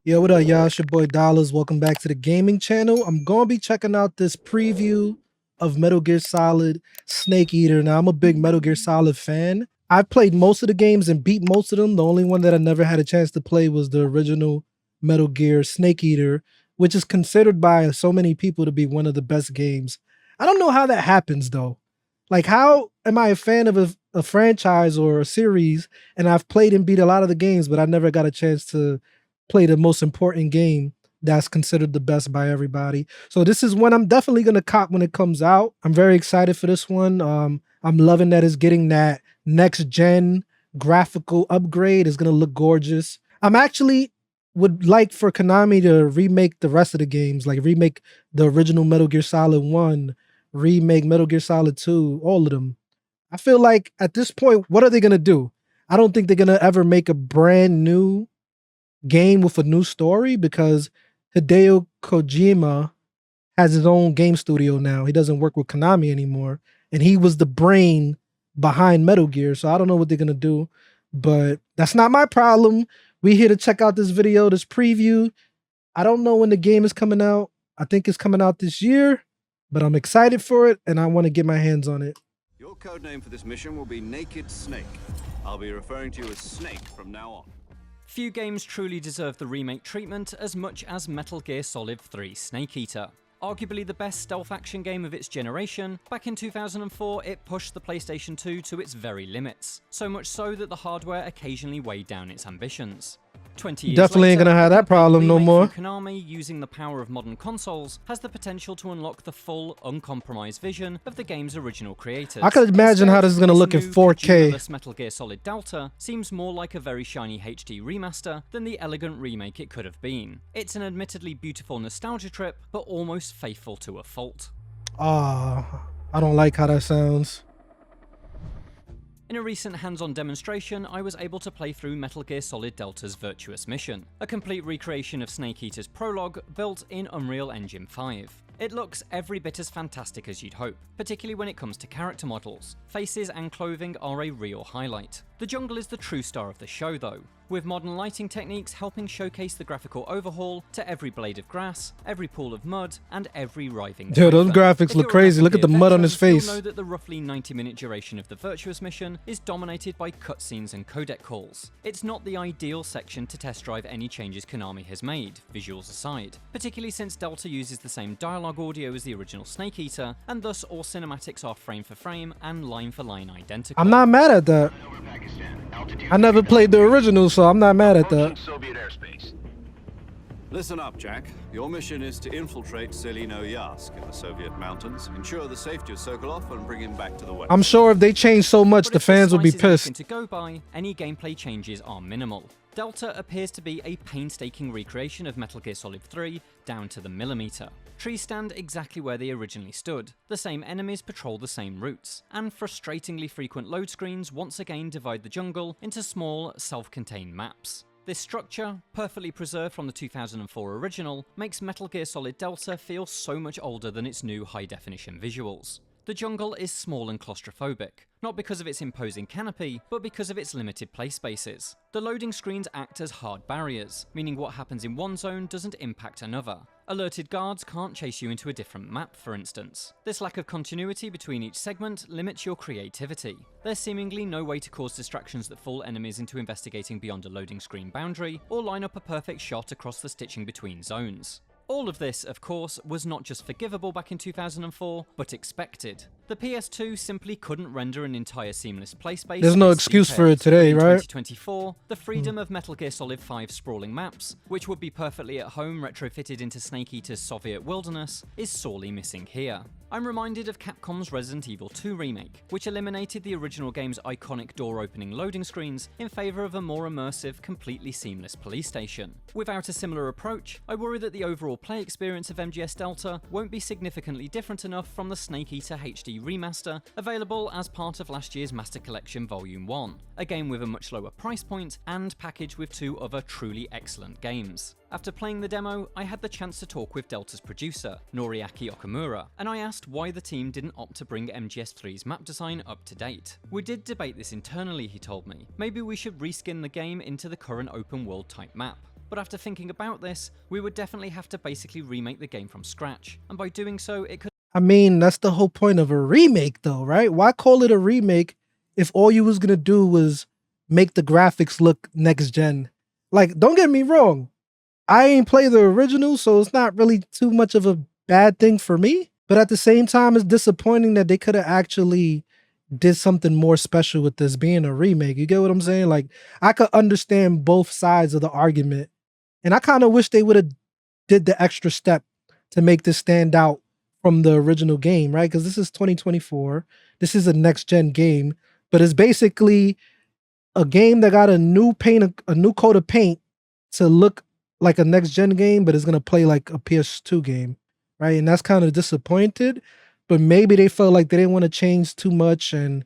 Yo, what up, y'all? It's your boy Dollars. Welcome back to the gaming channel. I'm gonna be checking out this preview of Metal Gear Solid Snake Eater. Now, I'm a big Metal Gear Solid fan. I've played most of the games and beat most of them. The only one that I never had a chance to play was the original Metal Gear Snake Eater, which is considered by so many people to be one of the best games. I don't know how that happens though. Like, how am I a fan of a franchise or a series and I've played and beat a lot of the games, but I never got a chance to play the most important game that's considered the best by everybody. So this is one I'm definitely gonna cop when it comes out. I'm very excited for this one. I'm loving that it's getting that next gen graphical upgrade. It's gonna look gorgeous. I'm actually would like for Konami to remake the rest of the games, like remake the original Metal Gear Solid 1, remake Metal Gear Solid 2, all of them. I feel like at this point, what are they gonna do? I don't think they're gonna ever make a brand new game with a new story because Hideo Kojima has his own game studio now. He doesn't work with Konami anymore. And he was the brain behind Metal Gear. So I don't know what they're going to do, but that's not my problem. We're here to check out this video, this preview. I don't know when the game is coming out. I think it's coming out this year, but I'm excited for it and I want to get my hands on it. Your code name for this mission will be Naked Snake. I'll be referring to you as Snake from now on. Few games truly deserve the remake treatment as much as Metal Gear Solid 3 Snake Eater. Arguably the best stealth action game of its generation, back in 2004 it pushed the PlayStation 2 to its very limits, so much so that the hardware occasionally weighed down its ambitions. 20 years Definitely ain't later, gonna have that problem no remake more. from Konami, using the power of modern consoles, has the potential to unlock the full, uncompromised vision of the game's original creators. I could imagine how this is gonna look in 4K. This Metal Gear Solid Delta seems more like a very shiny HD remaster than the elegant remake it could have been. It's an admittedly beautiful nostalgia trip, but almost faithful to a fault. I don't like how that sounds. In a recent hands-on demonstration, I was able to play through Metal Gear Solid Delta's Virtuous Mission, a complete recreation of Snake Eater's prologue built in Unreal Engine 5. It looks every bit as fantastic as you'd hope, particularly when it comes to character models. Faces and clothing are a real highlight. The jungle is the true star of the show though, with modern lighting techniques helping showcase the graphical overhaul to every blade of grass, every pool of mud, and every writhing Dude, those wafer. graphics If look you're a crazy. Metal Look at the Gear mud on his veteran, face. You'll know that the roughly 90-minute duration of the Virtuous Mission is dominated by cutscenes and codec calls. It's not the ideal section to test drive any changes Konami has made, visuals aside, particularly since Delta uses the same dialogue audio as the original Snake Eater, and thus all cinematics are frame for frame and line for line identical. I'm not mad at that. I never played the original, so I'm not mad at that. Soviet airspace. Listen up, Jack. Your mission is to infiltrate Selino Yask in the Soviet mountains, ensure the safety of Sokolov, and bring him back to the West. I'm sure if they change so much, But the if fans will be slice is anything pissed. to go by, any gameplay changes are minimal. Delta appears to be a painstaking recreation of Metal Gear Solid 3 down to the millimeter. Trees stand exactly where they originally stood, the same enemies patrol the same routes, and frustratingly frequent load screens once again divide the jungle into small, self-contained maps. This structure, perfectly preserved from the 2004 original, makes Metal Gear Solid Delta feel so much older than its new high-definition visuals. The jungle is small and claustrophobic, not because of its imposing canopy, but because of its limited play spaces. The loading screens act as hard barriers, meaning what happens in one zone doesn't impact another. Alerted guards can't chase you into a different map, for instance. This lack of continuity between each segment limits your creativity. There's seemingly no way to cause distractions that fool enemies into investigating beyond a loading screen boundary, or line up a perfect shot across the stitching between zones. All of this, of course, was not just forgivable back in 2004, but expected. The PS2 simply couldn't render an entire seamless play space. There's no excuse for it today, in right? 2024, the freedom of Metal Gear Solid 5 sprawling maps, which would be perfectly at home retrofitted into Snake Eater's Soviet wilderness, is sorely missing here. I'm reminded of Capcom's Resident Evil 2 remake, which eliminated the original game's iconic door-opening loading screens in favour of a more immersive, completely seamless police station. Without a similar approach, I worry that the overall play experience of MGS Delta won't be significantly different enough from the Snake Eater HD remaster available as part of last year's Master Collection Volume 1, a game with a much lower price point and packaged with two other truly excellent games. After playing the demo, I had the chance to talk with Delta's producer, Noriaki Okamura, and I asked why the team didn't opt to bring MGS3's map design up to date. We did debate this internally, he told me. Maybe we should reskin the game into the current open world type map. but after thinking about this, we would definitely have to basically remake the game from scratch, and by doing so, it could I mean, that's the whole point of a remake though, right? Why call it a remake if all you was gonna do was make the graphics look next gen? Like, don't get me wrong, I ain't play the original, so it's not really too much of a bad thing for me. But at the same time, it's disappointing that they could have actually did something more special with this being a remake. You get what I'm saying? Like, I could understand both sides of the argument. And I kind of wish they would have did the extra step to make this stand out from the original game, right? Because this is 2024. This is a next gen game, but it's basically a game that got a new paint, a new coat of paint to look like a next gen game, but it's gonna play like a PS2 game, right? And that's kind of disappointed. But maybe they felt like they didn't want to change too much, and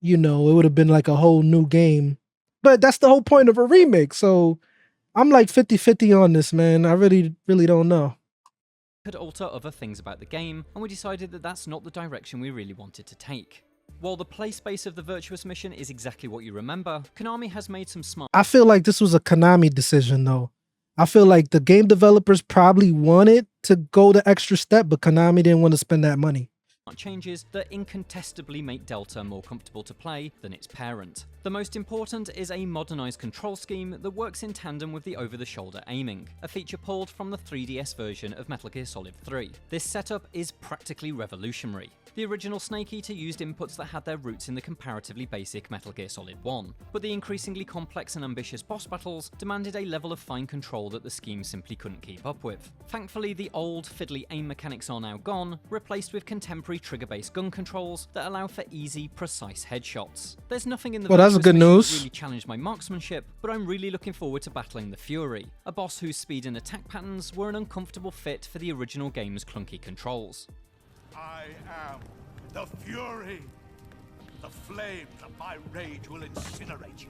it would have been like a whole new game. But that's the whole point of a remake. So I'm like 50-50 on this, man. I really, really don't know. could alter other things about the game, and we decided that that's not the direction we really wanted to take. While the play space of the Virtuous mission is exactly what you remember, Konami has made some smart I feel like this was a Konami decision, though. I feel like the game developers probably wanted to go the extra step, but Konami didn't want to spend that money. changes that incontestably make Delta more comfortable to play than its parent. The most important is a modernised control scheme that works in tandem with the over-the-shoulder aiming, a feature pulled from the 3DS version of Metal Gear Solid 3. This setup is practically revolutionary. The original Snake Eater used inputs that had their roots in the comparatively basic Metal Gear Solid 1, but the increasingly complex and ambitious boss battles demanded a level of fine control that the scheme simply couldn't keep up with. Thankfully, the old, fiddly aim mechanics are now gone, replaced with contemporary trigger-based gun controls that allow for easy, precise headshots. There's nothing in the Well, that's good news. that really challenged my marksmanship, but I'm really looking forward to battling the Fury, a boss whose speed and attack patterns were an uncomfortable fit for the original game's clunky controls. I am the Fury. The flames of my rage will incinerate you.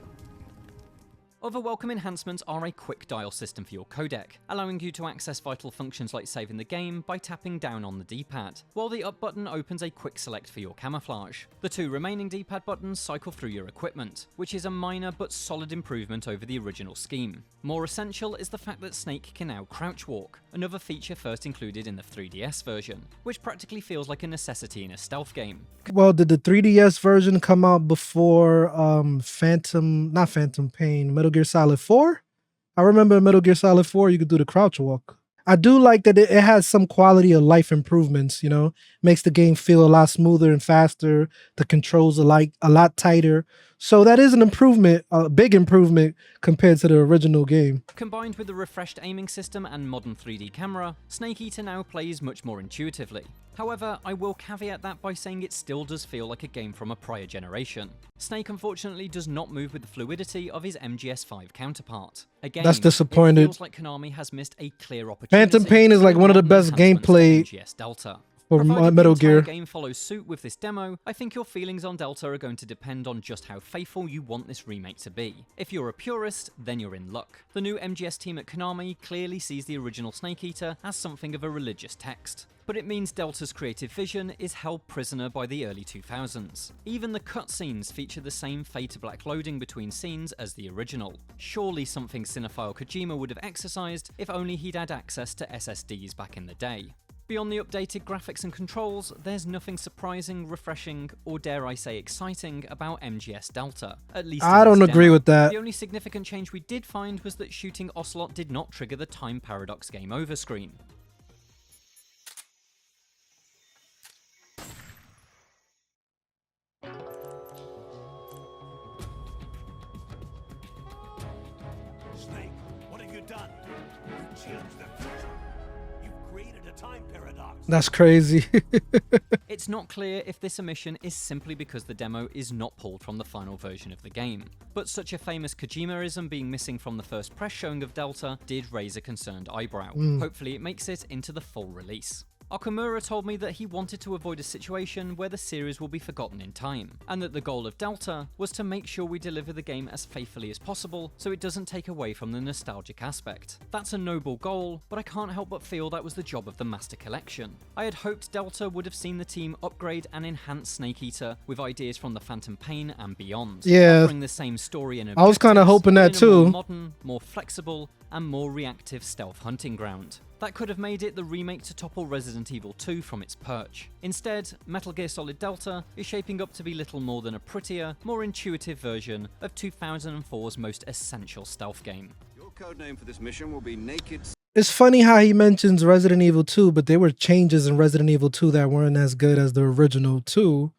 Other welcome enhancements are a quick dial system for your codec, allowing you to access vital functions like saving the game by tapping down on the D-pad, while the up button opens a quick select for your camouflage. The two remaining D-pad buttons cycle through your equipment, which is a minor but solid improvement over the original scheme. More essential is the fact that Snake can now crouch walk, another feature first included in the 3DS version, which practically feels like a necessity in a stealth game. Well, did the 3DS version come out before not Phantom Pain, Metal Gear Solid 4? I remember in Metal Gear Solid 4 you could do the crouch walk. I do like that it has some quality of life improvements, makes the game feel a lot smoother and faster. The controls are a lot tighter. So that is an improvement, a big improvement compared to the original game. Combined with the refreshed aiming system and modern 3D camera, Snake Eater now plays much more intuitively. However, I will caveat that by saying it still does feel like a game from a prior generation. Snake unfortunately does not move with the fluidity of his MGS5 counterpart. Again, That's disappointed. It feels like Konami has missed a clear opportunity. Phantom Pain is like one of the best gameplay MGS Delta. for Provided Metal the entire Gear. game follows suit with this demo, I think your feelings on Delta are going to depend on just how faithful you want this remake to be. If you're a purist, then you're in luck. The new MGS team at Konami clearly sees the original Snake Eater as something of a religious text. But it means Delta's creative vision is held prisoner by the early 2000s. Even the cutscenes feature the same fade to black loading between scenes as the original. Surely something cinephile Kojima would have exercised if only he'd had access to SSDs back in the day. Beyond the updated graphics and controls, there's nothing surprising, refreshing, or dare I say exciting about MGS Delta, at least I don't agree with that. The only significant change we did find was that shooting Ocelot did not trigger the time paradox game over screen. Snake, what have you done? You changed the future. You've created a time paradox. That's crazy. It's not clear if this omission is simply because the demo is not pulled from the final version of the game, but such a famous Kojimaism being missing from the first press showing of Delta did raise a concerned eyebrow. Hopefully it makes it into the full release. Okamura told me that he wanted to avoid a situation where the series will be forgotten in time, and that the goal of Delta was to make sure we deliver the game as faithfully as possible so it doesn't take away from the nostalgic aspect. That's a noble goal, but I can't help but feel that was the job of the Master Collection. I had hoped Delta would have seen the team upgrade and enhance Snake Eater with ideas from the Phantom Pain and beyond, offering the same story and I was kind of hoping that in a more too. modern, more flexible, and more reactive stealth hunting ground. That could have made it the remake to topple Resident Evil 2 from its perch. Instead, Metal Gear Solid Delta is shaping up to be little more than a prettier, more intuitive version of 2004's most essential stealth game. Your codename for this mission will be Naked. It's funny how he mentions Resident Evil 2, but there were changes in Resident Evil 2 that weren't as good as the original 2.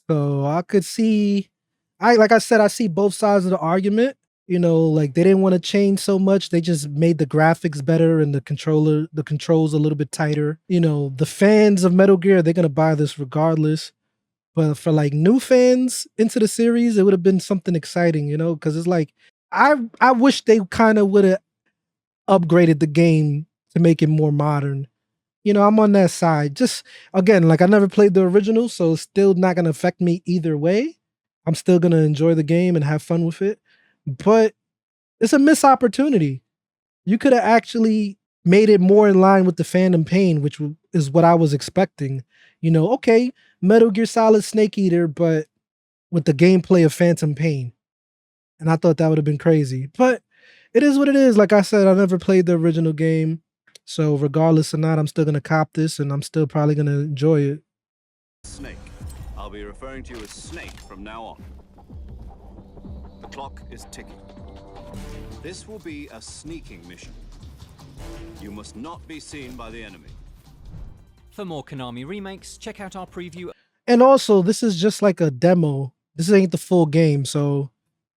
So I could see, like I said, I see both sides of the argument. You know, like they didn't want to change so much. They just made the graphics better and the controls a little bit tighter. You know, the fans of Metal Gear, they're gonna buy this regardless. But for like new fans into the series, it would have been something exciting, you know, because it's like I wish they kind of would have upgraded the game to make it more modern. You know, I'm on that side. Just again, like I never played the original, so it's still not gonna affect me either way. I'm still gonna enjoy the game and have fun with it. But it's a missed opportunity. You could have actually made it more in line with the Phantom Pain, which is what I was expecting. You know, okay, Metal Gear Solid Snake Eater, but with the gameplay of Phantom Pain. And I thought that would have been crazy. But it is what it is. Like I said, I never played the original game. So regardless or not, I'm still going to cop this and I'm still probably going to enjoy it. Snake. I'll be referring to you as Snake from now on. The clock is ticking. This will be a sneaking mission. You must not be seen by the enemy. For more Konami remakes, check out our preview. And also, this is just like a demo. This ain't the full game, so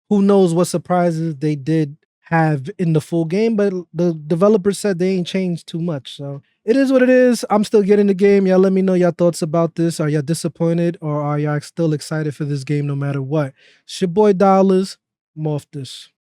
who knows what surprises they did have in the full game, but the developers said they ain't changed too much, so it is what it is. I'm still getting the game. Y'all let me know your thoughts about this. Are y'all disappointed or are y'all still excited for this game no matter what? It's your boy Dollars. I'm off this.